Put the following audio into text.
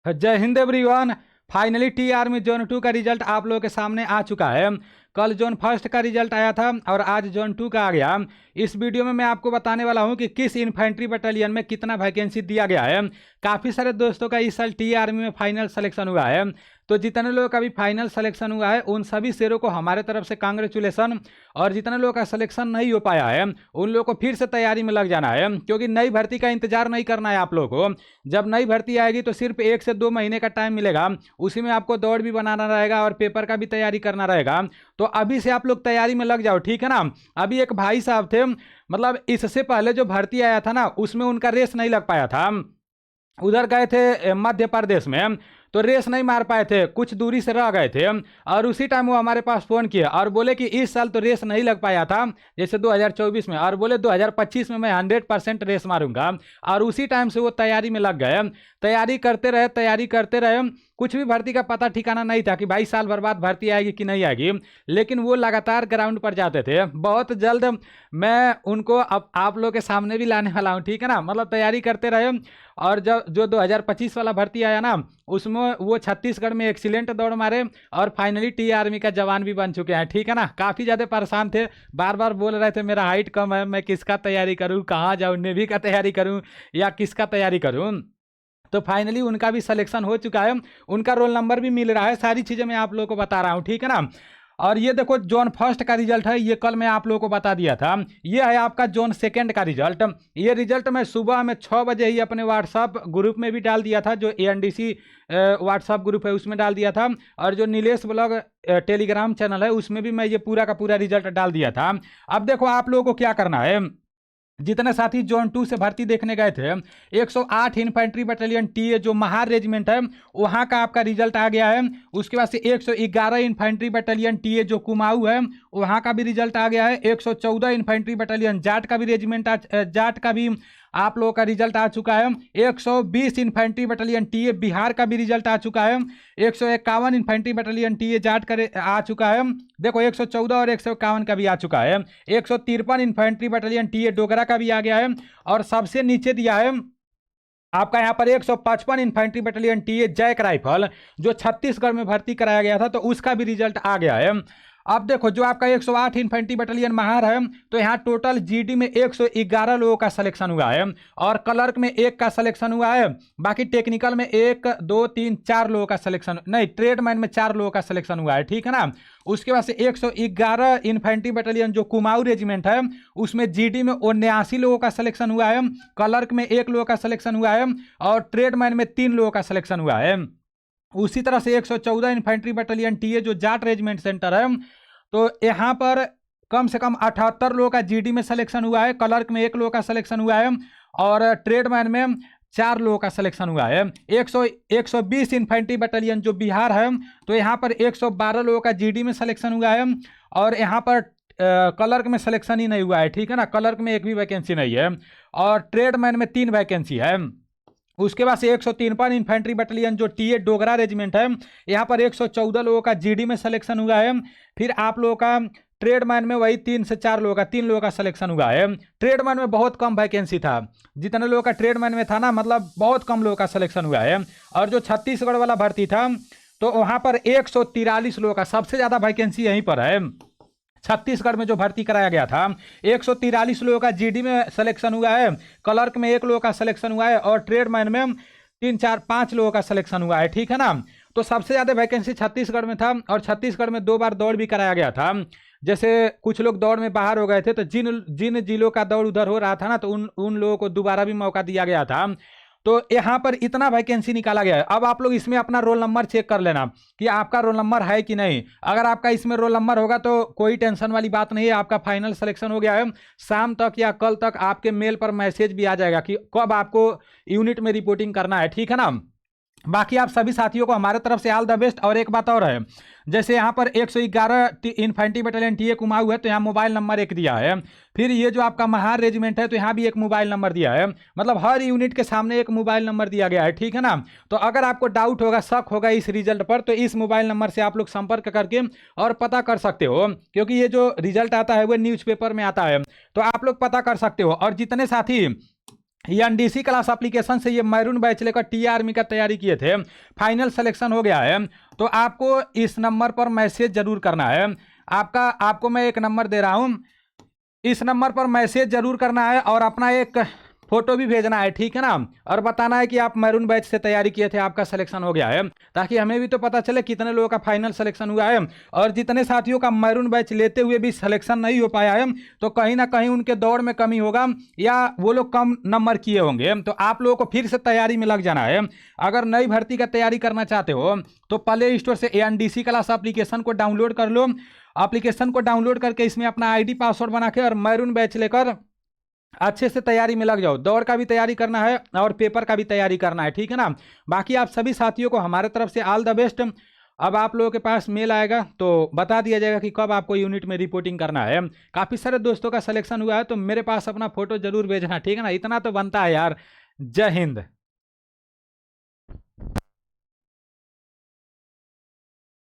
जय Hind everyone. Finally T army zone 2 का result आप लोगों के सामने आ चुका है। कल जोन फर्स्ट का रिजल्ट आया था और आज जोन 2 का आ गया। इस वीडियो में मैं आपको बताने वाला हूं कि किस इन्फेंट्री बटालियन में कितना वैकेंसी दिया गया है। काफ़ी सारे दोस्तों का इस साल टी आर्मी में फाइनल सिलेक्शन हुआ है, तो जितने लोगों का भी फाइनल सिलेक्शन हुआ है उन सभी शेरों को हमारे तरफ से कांग्रेचुलेसन। और जितने लोगों का सिलेक्शन नहीं हो पाया है उन लोगों को फिर से तैयारी में लग जाना है, क्योंकि नई भर्ती का इंतजार नहीं करना है आप लोगों को। जब नई भर्ती आएगी तो सिर्फ 1 से 2 महीने का टाइम मिलेगा, उसी में आपको दौड़ भी बनाना रहेगा और पेपर का भी तैयारी करना रहेगा। तो अभी से आप लोग तैयारी में लग जाओ, ठीक है ना। अभी एक भाई साहब थे, मतलब इससे पहले जो भर्ती आया था ना उसमें उनका रेस नहीं लग पाया था। उधर गए थे मध्य प्रदेश में, तो रेस नहीं मार पाए थे, कुछ दूरी से रह गए थे। और उसी टाइम वो हमारे पास फ़ोन किया और बोले कि इस साल तो रेस नहीं लग पाया था जैसे 2024 में, और बोले 2025 में मैं 100% रेस मारूंगा। और उसी टाइम से वो तैयारी में लग गए। तैयारी करते रहे। कुछ भी भर्ती का पता ठिकाना नहीं था कि भाई साल भर बाद भर्ती आएगी कि नहीं आएगी, लेकिन वो लगातार ग्राउंड पर जाते थे। बहुत जल्द मैं उनको अब आप लोग के सामने भी लाने वाला हूँ, ठीक है ना। मतलब तैयारी करते रहे और जब जो 2025 वाला भर्ती आया ना उसमें वो छत्तीसगढ़ में एक्सीलेंट दौड़ मारे और फाइनली टी आर्मी का जवान भी बन चुके हैं, ठीक है ना। काफ़ी ज़्यादा परेशान थे, बार बार बोल रहे थे मेरा हाइट कम है, मैं किसका तैयारी करूँ, कहाँ जाऊँ, नेवी का तैयारी करूँ या किसका तैयारी करूँ। तो फाइनली उनका भी सिलेक्शन हो चुका है, उनका रोल नंबर भी मिल रहा है, सारी चीज़ें मैं आप लोगों को बता रहा हूँ, ठीक है ना। और ये देखो जोन फर्स्ट का रिजल्ट है, ये कल मैं आप लोगों को बता दिया था। ये है आपका जोन सेकंड का रिजल्ट। ये रिजल्ट मैं सुबह में 6 बजे ही अपने व्हाट्सअप ग्रुप में भी डाल दिया था, जो एएनडीसी व्हाट्सअप ग्रुप है उसमें डाल दिया था, और जो नीलेश ब्लॉग टेलीग्राम चैनल है उसमें भी मैं ये पूरा का पूरा रिजल्ट डाल दिया था। अब देखो आप लोगों को क्या करना है। जितने साथी जोन 2 से भर्ती देखने गए थे, 108 इन्फेंट्री बटालियन टीए जो महार रेजिमेंट है वहाँ का आपका रिजल्ट आ गया है। उसके बाद से 111 इन्फेंट्री बटालियन टीए जो कुमाऊं है वहाँ का भी रिजल्ट आ गया है। 114 इन्फेंट्री बटालियन जाट का भी रेजिमेंट जाट का भी आप लोगों का रिजल्ट आ चुका है। 120 इन्फेंट्री बटालियन टीए बिहार का भी रिजल्ट आ चुका है। 151 इन्फेंट्री बटालियन टीए जाट का आ चुका है। देखो 114 और 151 का भी आ चुका है। 153 इन्फेंट्री बटालियन टीए डोगरा का भी आ गया है। और सबसे नीचे दिया है आपका यहाँ पर 155 infantry battalion TA JAK rifle जो छत्तीसगढ़ में भर्ती कराया गया था, तो उसका भी रिजल्ट आ गया है। अब देखो जो आपका 108 इन्फेंट्री बटालियन महार है, तो यहाँ टोटल जीडी में 111 लोगों का सिलेक्शन हुआ है, और क्लर्क में 1 का सिलेक्शन हुआ है। बाकी टेक्निकल में 1 2 3 4 लोगों का सिलेक्शन, नहीं ट्रेडमैन में 4 लोगों का सिलेक्शन हुआ है, ठीक है ना। उसके बाद से 111 इन्फेंट्री बटालियन जो कुमाऊं रेजिमेंट है उसमें जीडी में 79 लोगों का सिलेक्शन हुआ है, क्लर्क में 1 लोगों का सिलेक्शन हुआ है, और ट्रेडमैन में 3 लोगों का सिलेक्शन हुआ है। उसी तरह से 114 इन्फेंट्री बटालियन टीए जो जाट रेजिमेंट सेंटर है, तो यहाँ पर कम से कम 78 लोगों का जीडी में सिलेक्शन हुआ है, क्लर्क में 1 लोगों का सिलेक्शन हुआ है, और ट्रेडमैन में 4 लोगों का सिलेक्शन हुआ है। 120 इन्फेंट्री बटालियन जो बिहार है, तो यहाँ पर 112 लोगों का जीडी में सिलेक्शन हुआ है, और यहाँ पर क्लर्क में सिलेक्शन ही नहीं हुआ है, ठीक है ना। क्लर्क में 1 भी वैकेंसी नहीं है, और ट्रेडमैन में 3 वैकेंसी है। उसके बाद से 153 इन्फेंट्री बटालियन जो टीए डोगरा रेजिमेंट है, यहाँ पर 114 लोगों का जीडी में सिलेक्शन हुआ है। फिर आप लोगों का ट्रेडमैन में वही 3 से 4 लोगों का 3 लोगों का सिलेक्शन हुआ है। ट्रेडमैन में बहुत कम वैकेंसी था, जितने लोगों का ट्रेडमैन में था ना, मतलब बहुत कम लोगों का सिलेक्शन हुआ है। और जो छत्तीसगढ़ वाला भर्ती था तो वहाँ पर 143 लोगों का, सबसे ज़्यादा वैकेंसी यहीं पर है। छत्तीसगढ़ में जो भर्ती कराया गया था 143 लोगों का जीडी में सिलेक्शन हुआ है, क्लर्क में 1 लोगों का सिलेक्शन हुआ है, और ट्रेडमैन में 3 4 5 लोगों का सिलेक्शन हुआ है, ठीक है ना। तो सबसे ज़्यादा वैकेंसी छत्तीसगढ़ में था, और छत्तीसगढ़ में 2 बार दौड़ भी कराया गया था। जैसे कुछ लोग दौड़ में बाहर हो गए थे, तो जिन जिन जिलों का दौड़ उधर हो रहा था ना, तो उन लोगों को दोबारा भी मौका दिया गया था। तो यहाँ पर इतना वैकेंसी निकाला गया है। अब आप लोग इसमें अपना रोल नंबर चेक कर लेना कि आपका रोल नंबर है कि नहीं। अगर आपका इसमें रोल नंबर होगा तो कोई टेंशन वाली बात नहीं है, आपका फाइनल सिलेक्शन हो गया है। शाम तक या कल तक आपके मेल पर मैसेज भी आ जाएगा कि कब आपको यूनिट में रिपोर्टिंग करना है, ठीक है ना। बाकी आप सभी साथियों को हमारे तरफ से ऑल द बेस्ट। और एक बात और है, जैसे यहाँ पर 111 इन्फेंट्री बटालियन टीए कुमाऊं है, तो यहाँ मोबाइल नंबर 1 दिया है। फिर ये जो आपका महार रेजिमेंट है, तो यहाँ भी 1 मोबाइल नंबर दिया है। मतलब हर यूनिट के सामने 1 मोबाइल नंबर दिया गया है, ठीक है ना। तो अगर आपको डाउट होगा, शक होगा इस रिजल्ट पर, तो इस मोबाइल नंबर से आप लोग संपर्क करके और पता कर सकते हो, क्योंकि ये जो रिजल्ट आता है वो न्यूज़पेपर में आता है, तो आप लोग पता कर सकते हो। और जितने साथी ये एनडीसी क्लास एप्लीकेशन से ये मैरून बैच लेकर टी आर्मी का तैयारी किए थे, फाइनल सिलेक्शन हो गया है, तो आपको इस नंबर पर मैसेज जरूर करना है। आपको मैं एक नंबर दे रहा हूँ, इस नंबर पर मैसेज जरूर करना है और अपना एक फोटो भी भेजना है, ठीक है ना, और बताना है कि आप मैरून बैच से तैयारी किए थे, आपका सिलेक्शन हो गया है, ताकि हमें भी तो पता चले कितने लोगों का फाइनल सिलेक्शन हुआ है। और जितने साथियों का मैरून बैच लेते हुए भी सिलेक्शन नहीं हो पाया है, तो कहीं ना कहीं उनके दौड़ में कमी होगा या वो लोग कम नंबर किए होंगे, तो आप लोगों को फिर से तैयारी में लग जाना है। अगर नई भर्ती का तैयारी करना चाहते हो तो प्ले स्टोर से एनडीसी क्लास एप्लीकेशन को डाउनलोड कर लो। एप्लीकेशन को डाउनलोड करके इसमें अपना आईडी पासवर्ड बना के और मैरून बैच लेकर अच्छे से तैयारी में लग जाओ। दौड़ का भी तैयारी करना है और पेपर का भी तैयारी करना है, ठीक है ना। बाकी आप सभी साथियों को हमारे तरफ से ऑल द बेस्ट। अब आप लोगों के पास मेल आएगा तो बता दिया जाएगा कि कब आपको यूनिट में रिपोर्टिंग करना है। काफ़ी सारे दोस्तों का सिलेक्शन हुआ है, तो मेरे पास अपना फोटो जरूर भेजना, ठीक है ना। इतना तो बनता है यार। जय हिंद।